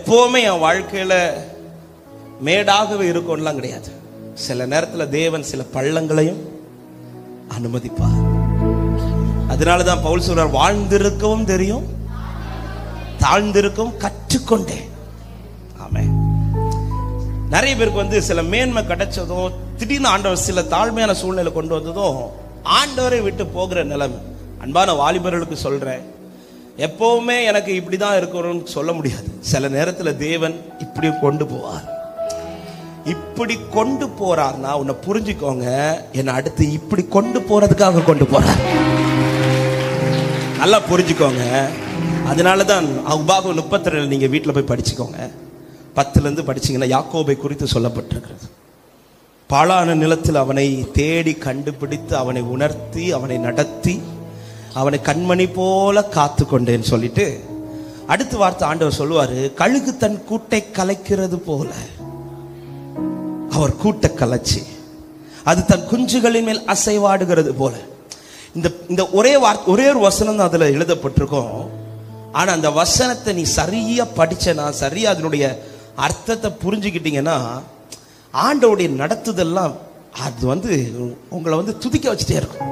எப்பவுமே என் வாழ்க்கையில மேடாகவே இருக்கும்லாம் கிடையாது. சில நேரத்துல தேவன் சில பள்ளங்களையும் அனுமதிப்பார். அதனாலதான் பவுல் சொல்றார், வாழ்ந்திருக்கவும் தெரியும், தாழ்ந்திருக்கவும் கற்றுக்கொண்டேன். ஆமென். நிறைய பேருக்கு சில மேன்மை கிடைச்சதும் திடீர்னு ஆண்டவர் சில தாழ்மையான சூழ்நிலை கொண்டு வந்ததும் ஆண்டவரை விட்டு போகிற நிலைமை. அன்பான வாலிபர்களுக்கு சொல்றேன், எப்பவுமே எனக்கு இப்படிதான் இருக்கணும்னு சொல்ல முடியாது. சில நேரத்துல தேவன் இப்படி கொண்டு போவார். இப்படி கொண்டு போறார்னா உன்னை புரிஞ்சுக்கோங்க, என்ன அடுத்து இப்படி கொண்டு போறதுக்காக கொண்டு போறார். நல்லா புரிஞ்சுக்கோங்க. அதனாலதான் உபாகம் 32 நீங்க வீட்டுல போய் படிச்சுக்கோங்க. 10 படிச்சீங்கன்னா யாக்கோபை குறித்து சொல்லப்பட்டிருக்கிறது. பாழான நிலத்தில் அவனை தேடி கண்டுபிடித்து அவனை உணர்த்தி அவனை நடத்தி அவனை கண்மணி போல காத்து கொண்டேன்னு சொல்லிட்டு அடுத்த வார்த்தை ஆண்டவர் சொல்லுவாரு, கழுகு தன் கூட்டை கலைக்கிறது போல அவர் கூட்டை கலைச்சி அது தன் குஞ்சுகளின் மேல் அசைவாடுகிறது போல. இந்த ஒரே ஒரு வசனம் தான் அதுல எழுதப்பட்டிருக்கும். ஆனா அந்த வசனத்தை நீ சரியா படிச்சனா, சரியா அதனுடைய அர்த்தத்தை புரிஞ்சுக்கிட்டீங்கன்னா ஆண்டவருடைய நடத்துதெல்லாம் அது உங்களை துதிக்க வச்சுட்டே இருக்கும்.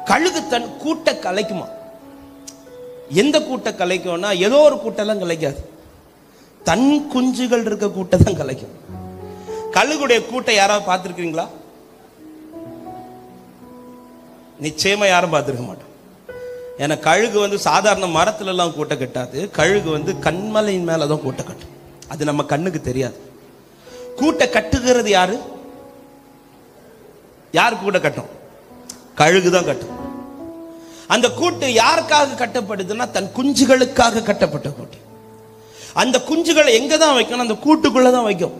கழுகு தன் கூட்டை கலைக்குமா? எந்த கூட்டை கலைக்கும்னா ஏதோ ஒரு கூட்டெல்லாம் கலைக்காது, தன் குஞ்சுகள் இருக்க கூட்டை தான் கலைக்கும். கழுகுடைய கூட்டை யாராவது பார்த்திருக்கீங்களா? நிச்சயமா யாரும் பார்த்திருக்க மாட்டோம். ஏன்னா கழுகு சாதாரண மரத்துல எல்லாம் கூட்டை கட்டாது. கழுகு கண்மலையின் மேலதான் கூட்டை கட்டும். அது நம்ம கண்ணுக்கு தெரியாது. கூட்டை கட்டுகிறது யாரு? யார் கூட்டை கட்டும்? கழுகுதான் கட்டும். அந்த கூட்டு யாருக்காக கட்டப்படுதுன்னா தன் குஞ்சுகளுக்காக கட்டப்பட்ட கூட்டு. அந்த குஞ்சுகளை எங்க தான் வைக்கணும்? அந்த கூட்டுக்குள்ளதான் வைக்கும்.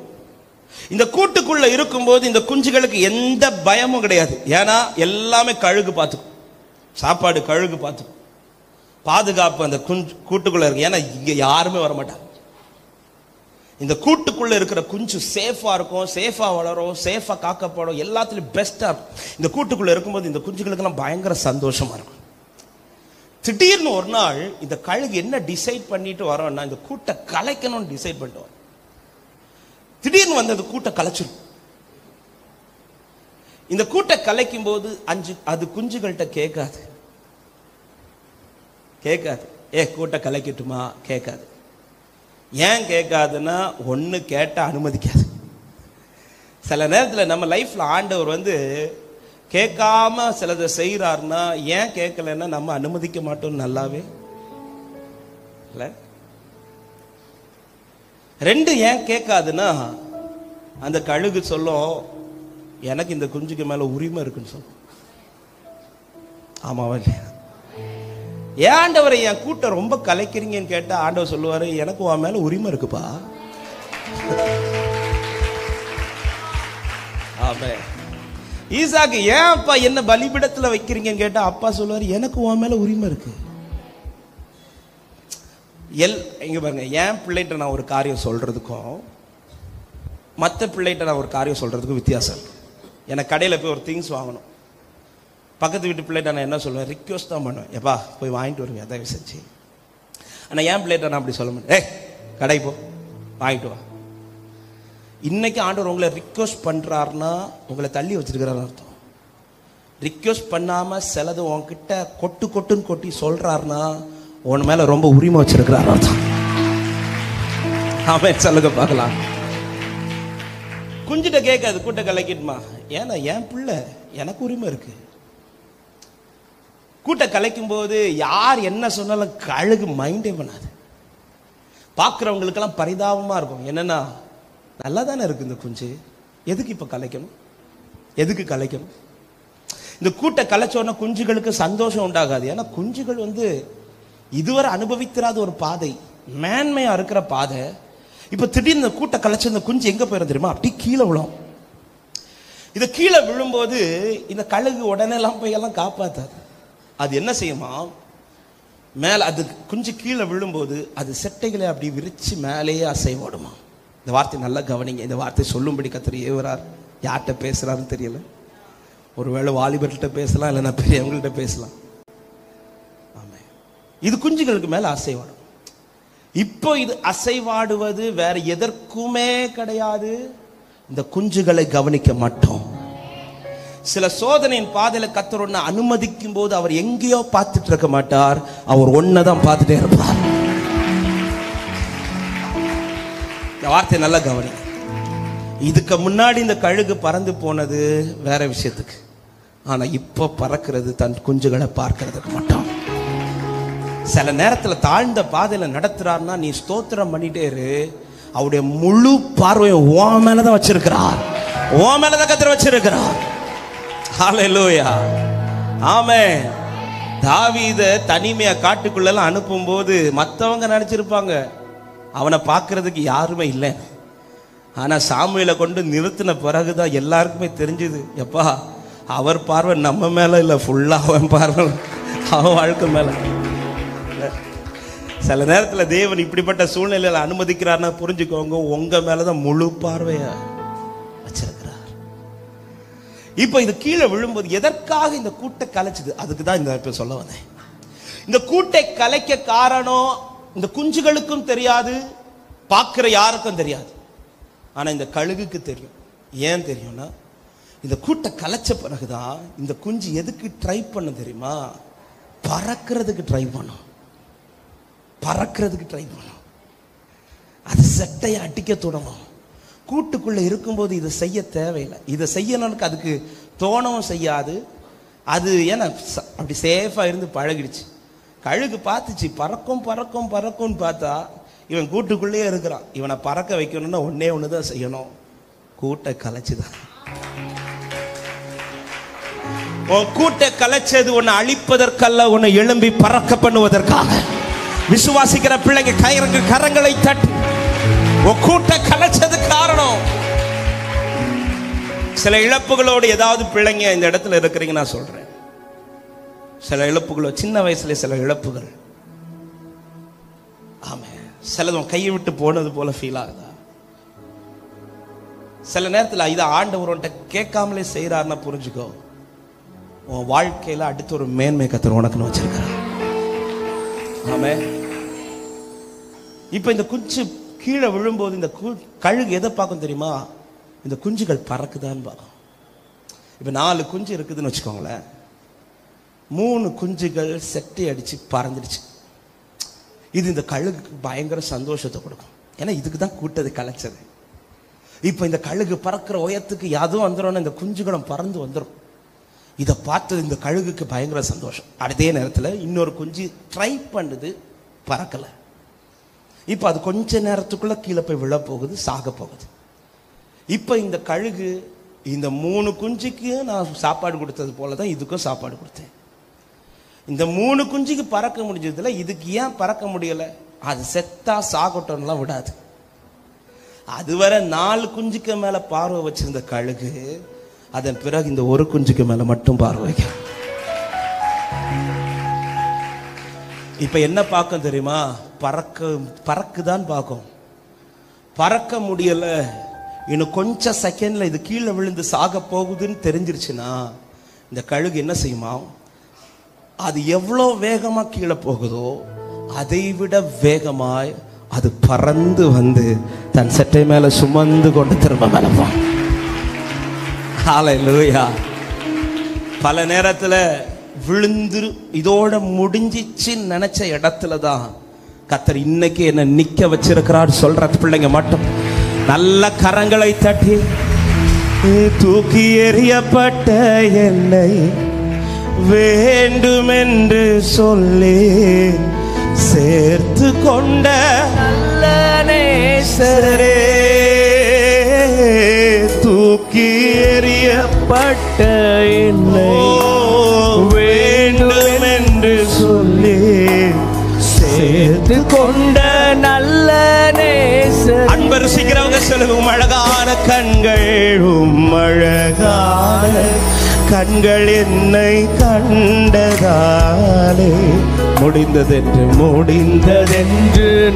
இந்த கூட்டுக்குள்ள இருக்கும்போது இந்த குஞ்சுகளுக்கு எந்த பயமும் கிடையாது. ஏன்னா எல்லாமே கழுகு பார்த்துக்கும். சாப்பாடு கழுகு பார்த்துக்கும். பாதுகாப்பு அந்த கூட்டுக்குள்ள இருக்கு. ஏன்னா இங்க யாருமே வரமாட்டாங்க. இந்த கூட்டுக்குள்ள இருக்கிற குஞ்சு சேஃபா இருக்கும், சேஃபா வளரும், சேஃபா காக்கப்படும், எல்லாத்துலயும் பெஸ்டா இருக்கும். இந்த கூட்டுக்குள்ள இருக்கும்போது இந்த குஞ்சுகளுக்கு எல்லாம் பயங்கர சந்தோஷமா இருக்கும். திடீர்னு ஒரு நாள் இந்த கழுகு என்ன டிசைட் பண்ணிட்டு வரோம்னா இந்த கூட்டை கலைக்கணும்னு டிசைட் பண்ணிட்டு வரோம். திடீர்னு அந்த கூட்டை கலைச்சிடும். இந்த கூட்டை கலைக்கும் போது அது குஞ்சுகள்கிட்ட கேட்காது. கூட்டை கலைக்கட்டுமா? கேட்காது. ஏன் கேட்காதுன்னா ஒண்ணு கேட்டா அனுமதிக்காது. சில நேரத்தில் நம்ம லைஃப்ல ஆண்டவர் கேட்காம சிலதை செய்யறாருன்னா ஏன் கேட்கலன்னா நம்ம அனுமதிக்க மாட்டோம். நல்லாவே இல்ல. 2 ஏன் கேட்காதுன்னா அந்த கழுகு சொல்லும், எனக்கு இந்த குஞ்சுக்கு மேல உரிமை இருக்குன்னு சொல்லும். ஆமாவா இல்லையா? ஏன் ஆண்டவரை என் கூட்ட ரொம்ப கலைக்கிறீங்கன்னு கேட்டா ஆண்டவர் சொல்லுவாரு, எனக்கு உன் மேல உரிமை இருக்குப்பா. ஈசாக்கு ஏன் அப்பா என்ன பலிபீடத்துல வைக்கிறீங்கன்னு கேட்டா அப்பா சொல்லுவாரு, எனக்கு உன் மேல உரிமை இருக்கு. இங்க பாருங்க, என் பிள்ளைகிட்ட நான் ஒரு காரியம் சொல்றதுக்கும் மற்ற பிள்ளைகிட்ட நான் ஒரு காரியம் சொல்றதுக்கும் வித்தியாசம் இருக்கு. எனக்கு கடையில் போய் ஒரு திங்ஸ் வாங்கணும். பக்கத்து வீட்டு பிள்ளைகிட்ட நான் என்ன சொல்லுவேன்? ரிக்வெஸ்ட் தான் பண்ணுவேன், எப்பா போய் வாங்கிட்டு வருவேன் தயவு செஞ்சு. ஆனால் என் பிள்ளைகிட்ட நான் அப்படி சொல்ல மாட்டேன், கடை போ வாங்கிட்டு வா. இன்னைக்கு ஆண்டவர் உங்களை ரிக்வெஸ்ட் பண்றாருன்னா உங்களை தள்ளி வச்சிருக்கிறாரு அர்த்தம். ரிக்வெஸ்ட் பண்ணாம சிலது உன்கிட்ட கொட்டுன்னு கொட்டி சொல்றாருன்னா உன் மேல ரொம்ப உரிமை வச்சிருக்கிறார் அர்த்தம். ஆமே, சொல்லுங்க பார்க்கலாம். குஞ்சிட்ட கேட்காது கூட்ட கலைக்கிட்டுமா, ஏன்னா என் பிள்ளை எனக்கு உரிமை இருக்கு. கூட்ட கலைக்கும் போது யார் என்ன சொன்னாலும் கழுகு மைண்டே பண்ணாது. பார்க்குறவங்களுக்கெல்லாம் பரிதாபமா இருக்கும். என்னன்னா நல்லா தானே இருக்கு இந்த குஞ்சு, எதுக்கு இப்ப கலைக்கணும்? எதுக்கு கலைக்கணும்? இந்த கூட்ட கலைச்சோன்னா குஞ்சுகளுக்கு சந்தோஷம் உண்டாகாது. ஏன்னா குஞ்சுகள் இதுவரை அனுபவித்திராத ஒரு பாதை, மேன்மையா இருக்கிற பாதை. இப்ப திடீர்னு இந்த கூட்ட கலைச்ச இந்த குஞ்சு எங்க போயிடும் தெரியுமா? அப்படி கீழே விழும். இது கீழே விழும்போது இந்த கழுகு உடனே எல்லாம் போய் எல்லாம் காப்பாத்தாது. அது என்ன செய்யுமா, மேல அது குஞ்சு கீழே விழும்போது அது செட்டைகளை அப்படி விரிச்சு மேலேயே அசைவோடுமா. இந்த வார்த்தை நல்லா கவனிங்க. இந்த வார்த்தை சொல்லும்படி கர்த்தர் ஏவுறார். யார்கிட்ட பேசுறாருன்னு தெரியல. ஒருவேளை வாலிபர்கிட்ட பேசலாம், இல்லைன்னா பெரியவங்கள்ட்ட பேசலாம். ஆமா, இது குஞ்சுகளுக்கு மேல அசைவோடும். இப்போ இது அசைவாடுவது வேற எதற்குமே கிடையாது, இந்த குஞ்சுகளை கவனிக்க மாட்டோம். சில சோதனையின் பாதையில கர்த்தர் ஒண்ணு அனுமதிக்கும் போது அவர் எங்கேயோ பார்த்துட்டு இருக்க மாட்டார், அவர் ஒன்னதான் பார்த்துட்டே இருப்பார். இந்த வார்த்தை நல்லா கவனி. இதுக்கு முன்னாடி இந்த கழுகு பறந்து போனது வேற விஷயத்துக்கு, ஆனா இப்ப பறக்கிறது தன் குஞ்சுகளை பார்க்கறதுக்கு மட்டும். சில நேரத்துல தாழ்ந்த பாதையில நடத்துறாருன்னா நீ ஸ்தோத்திரம் பண்ணிட்டே இரு, அவருடைய முழு பார்வையை ஓ மேலதான் வச்சிருக்கிறார், ஓ மேலதான் கர்த்தர் வச்சிருக்கிறார். ஹல்லேலூயா, ஆமென். தாவீத தனிமையா காட்டுக்குள்ள அனுப்பும் போது மற்றவங்க நினைச்சிருப்பாங்க அவனை பார்க்கறதுக்கு யாருமே இல்லை. ஆனா சாமுவேலை கொண்டு நிறுத்தின பிறகுதான் எல்லாருக்குமே தெரிஞ்சது, எப்பா அவர் பார்வை நம்ம மேல இல்ல, ஃபுல்லா அவன் பார்வை அவன் வாழ்க்கை மேல. சில நேரத்தில் தேவன் இப்படிப்பட்ட சூழ்நிலையில அனுமதிக்கிறார்னா புரிஞ்சுக்கோங்க, உங்க மேலதான் முழு பார்வைய வச்சிருக்கிறார். இப்ப இது கீழே விழும்போது எதற்காக இந்த கூட்டை கலைச்சது, அதுக்கு தான் இந்த சொல்ல வந்தேன். இந்த கூட்டை கலைக்க காரணம் இந்த குஞ்சுகளுக்கும் தெரியாது, பார்க்கிற யாருக்கும் தெரியாது. ஆனா இந்த கழுகுக்கு தெரியும். ஏன் தெரியும்னா, இந்த கூட்டை கலைச்ச பிறகுதான் இந்த குஞ்சு எதுக்கு ட்ரை பண்ண தெரியுமா, பறக்கிறதுக்கு ட்ரை பண்ணும், பறக்கிறதுக்கு ட்ரை பண்ணும். அது செட்டையை அடிக்க தொடங்கும். கூட்டுக்குள்ள இருக்கும்போது இதை செய்ய தேவையில்லை, இதை செய்யணும்னு அதுக்கு தோணவும் செய்யாது. அது ஏன்னா அப்படி சேஃபா இருந்து பழகிடுச்சு. கழுகு பார்த்துச்சு பறக்கும் பறக்கும் பறக்கும்னு பார்த்தா இவன் கூட்டுக்குள்ளேயே இருக்கிறான். இவனை பறக்க வைக்கணும்னா ஒன்னே ஒண்ணுதான் செய்யணும், கூட்டை கலைச்சுதான். கூட்டை கலைச்சது உன்னை அழிப்பதற்கல்ல, உன்னை எழும்பி பறக்க பண்ணுவதற்காக. விசுவாசிக்கிற பிள்ளைங்க கரங்களை தட்டி கூட்டை கலைச்சது காரணம். சில இழப்புகளோடு ஏதாவது பிள்ளைங்க இந்த இடத்துல இருக்கிறீங்க, நான் சொல்றேன். சில இழப்புகளோ சின்ன வயசுல சில இழப்புகள், ஆமா, சிலதும் கையை விட்டு போனது போல ஃபீல் ஆகுதா? சில நேரத்தில் இதை ஆண்டவர்கிட்ட கேட்காமலே செய்யறாருன்னா புரிஞ்சுக்கோ, உன் வாழ்க்கையில அடுத்த ஒரு மேன்மை கர்த்தர் உனக்குன்னு வச்சிருக்காரு. ஆமா, இப்ப இந்த குஞ்சு கீழே விழும்போது இந்த கழுகு எதை பார்க்கும் தெரியுமா, இந்த குஞ்சுகள் பறக்குதான்னு பார்க்கும். இப்ப 4 குஞ்சு இருக்குதுன்னு வச்சுக்கோங்களேன், 3 குஞ்சுகள் செட்டை அடிச்சு பறந்துடுச்சு. இது இந்த கழுகுக்கு பயங்கர சந்தோஷத்தை கொடுக்கும், ஏன்னா இதுக்கு தான் கூட்டத்தை கலைச்சது. இப்ப இந்த கழுகு பறக்கிற உயரத்துக்கு யாதும் வந்துடும், இந்த குஞ்சுகளும் பறந்து வந்துடும். இதை பார்த்தது இந்த கழுகுக்கு பயங்கர சந்தோஷம். அதே நேரத்தில் இன்னொரு குஞ்சு ட்ரை பண்ணுது, பறக்கல. இப்ப அது கொஞ்ச நேரத்துக்குள்ள கீழே போய் விழ போகுது, சாக போகுது. இப்ப இந்த கழுகு இந்த 3 குஞ்சுக்கு நான் சாப்பாடு கொடுத்தது போலதான் இதுக்கும் சாப்பாடு கொடுத்தேன். இந்த 3 குஞ்சுக்கு பறக்க முடிஞ்சதுல இதுக்கு ஏன் பறக்க முடியல, அது செத்தா சாகட்டம்லாம் விடாது. அதுவரை 4 குஞ்சுக்கு மேல பார்வை வச்சிருந்த கழுகு அதன் பிறகு இந்த ஒரு குஞ்சுக்கு மேல மட்டும் பார்வை வைக்கும். இப்ப என்ன பார்க்கும் தெரியுமா, பறக்குதான் பார்க்கும். பறக்க முடியல, இன்னும் கொஞ்சம் செகண்ட்ல இது கீழே விழுந்து சாக போகுதுன்னு தெரிஞ்சிருச்சுன்னா இந்த கழுகு என்ன செய்யுமா, அது எவ்வளோ வேகமா கீழே போகுதோ அதை விட வேகமாய் அது பறந்து வந்து தன் சட்டை மேல சுமந்து கொண்டு திரும்ப மேல போகும். ஹல்லேலூயா. பல நேரத்துல விழுந்து இதோட முடிஞ்சிச்சுன்னு நினைச்ச இடத்துல தான் கர்த்தர் இன்னைக்கு என்ன நிக்க வச்சிருக்கிறார் சொல்ற பிள்ளைங்க மட்டும் நல்ல கரங்களை தட்டி, தூக்கி எறியப்பட்ட என்னை வேண்டுமென்று சொல்லி சேர்த்து கொண்ட நல்ல நேசரே, தூக்கி எறியப்பட்ட என்னை வேண்டுமென்று சொல்லி சேர்த்து கொண்ட நல்ல நேசரே. அன்பு ருசிக்கிறவங்க சொல்லுங்க, அழகான கண்கள், அழகான கண்கள் என்னை கண்டதாலே முடிந்ததென்று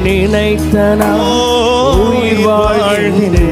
நினைத்த நான் வாழ்கிறேன்.